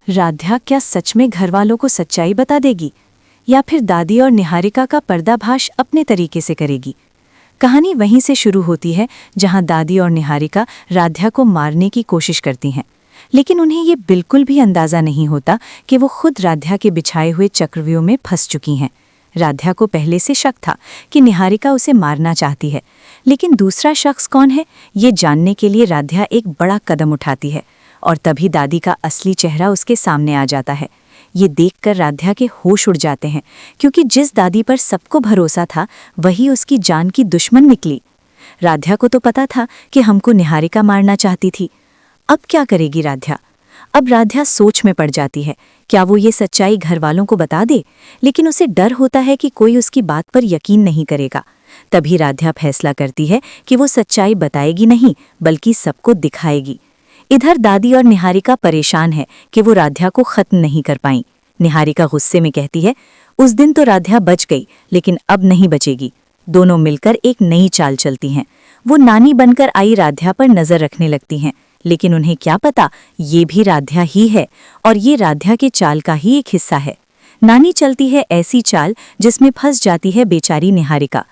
राध्या क्या सच में घरवालों को सच्चाई बता देगी या फिर दादी और निहारिका का पर्दाफाश अपने तरीके से करेगी? कहानी वहीं से शुरू होती है जहां दादी और निहारिका राध्या को मारने की कोशिश करती हैं, लेकिन उन्हें ये बिल्कुल भी अंदाजा नहीं होता कि वो खुद राध्या के बिछाए हुए चक्रव्यूह में फंस चुकी हैं। राध्या को पहले से शक था कि निहारिका उसे मारना चाहती है, लेकिन दूसरा शख्स कौन है ये जानने के लिए राध्या एक बड़ा कदम उठाती है और तभी दादी का असली चेहरा उसके सामने आ जाता है। ये देखकर राध्या के होश उड़ जाते हैं, क्योंकि जिस दादी पर सबको भरोसा था वही उसकी जान की दुश्मन निकली। राध्या को तो पता था कि हमको निहारिका मारना चाहती थी। अब क्या करेगी राध्या? अब राध्या सोच में पड़ जाती है। क्या वो ये सच्चाई घर वालों को बता दे? लेकिन उसे डर होता है कि कोई उसकी बात पर यकीन नहीं करेगा। तभी राध्या फैसला करती है कि वो सच्चाई बताएगी नहीं, बल्कि सबको दिखाएगी। इधर दादी और निहारिका परेशान है कि वो राध्या को खत्म नहीं कर पाई। निहारिका गुस्से में कहती है, उस दिन तो राध्या बच गई, लेकिन अब नहीं बचेगी। दोनों मिलकर एक नई चाल चलती हैं। वो नानी बनकर आई राध्या पर नजर रखने लगती हैं, लेकिन उन्हें क्या पता ये भी राध्या ही है और ये राध्या के चाल का ही एक हिस्सा है। नानी चलती है ऐसी चाल जिसमें फंस जाती है बेचारी निहारिका।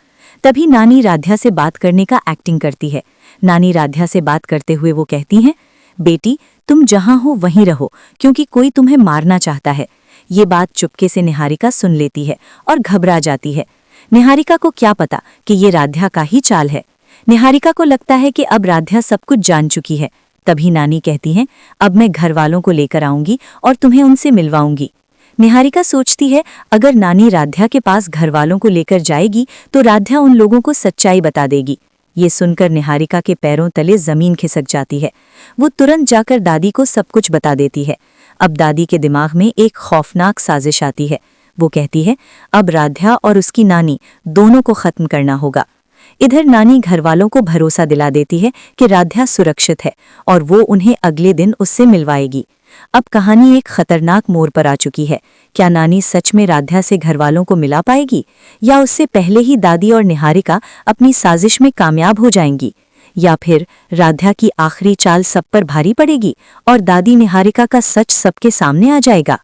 तभी नानी राध्या से बात करने का एक्टिंग करती है। नानी राध्या से बात करते हुए वो कहती हैं, बेटी तुम जहां हो वहीं रहो, क्योंकि कोई तुम्हें मारना चाहता है। ये बात चुपके से निहारिका सुन लेती है और घबरा जाती है। निहारिका को क्या पता कि ये राध्या का ही चाल है। निहारिका को लगता है कि अब राध्या सब कुछ जान चुकी है। तभी नानी कहती हैं, अब मैं घर वालों को लेकर आऊंगी और तुम्हें उनसे मिलवाऊंगी। निहारिका सोचती है, अगर नानी राध्या के पास घर वालों को लेकर जाएगी तो राध्या उन लोगों को सच्चाई बता देगी। ये सुनकर निहारिका के पैरों तले जमीन खिसक जाती है। वो तुरंत जाकर दादी को सब कुछ बता देती है। अब दादी के दिमाग में एक खौफनाक साजिश आती है। वो कहती है, अब राध्या और उसकी नानी दोनों को खत्म करना होगा। इधर नानी घरवालों को भरोसा दिला देती है कि राध्या सुरक्षित है और वो उन्हें अगले दिन उससे मिलवाएगी। अब कहानी एक खतरनाक मोड़ पर आ चुकी है। क्या नानी सच में राध्या से घरवालों को मिला पाएगी, या उससे पहले ही दादी और निहारिका अपनी साजिश में कामयाब हो जाएंगी? या फिर राध्या की आखिरी चाल सब पर भारी पड़ेगी और दादी निहारिका का सच सबके सामने आ जाएगा?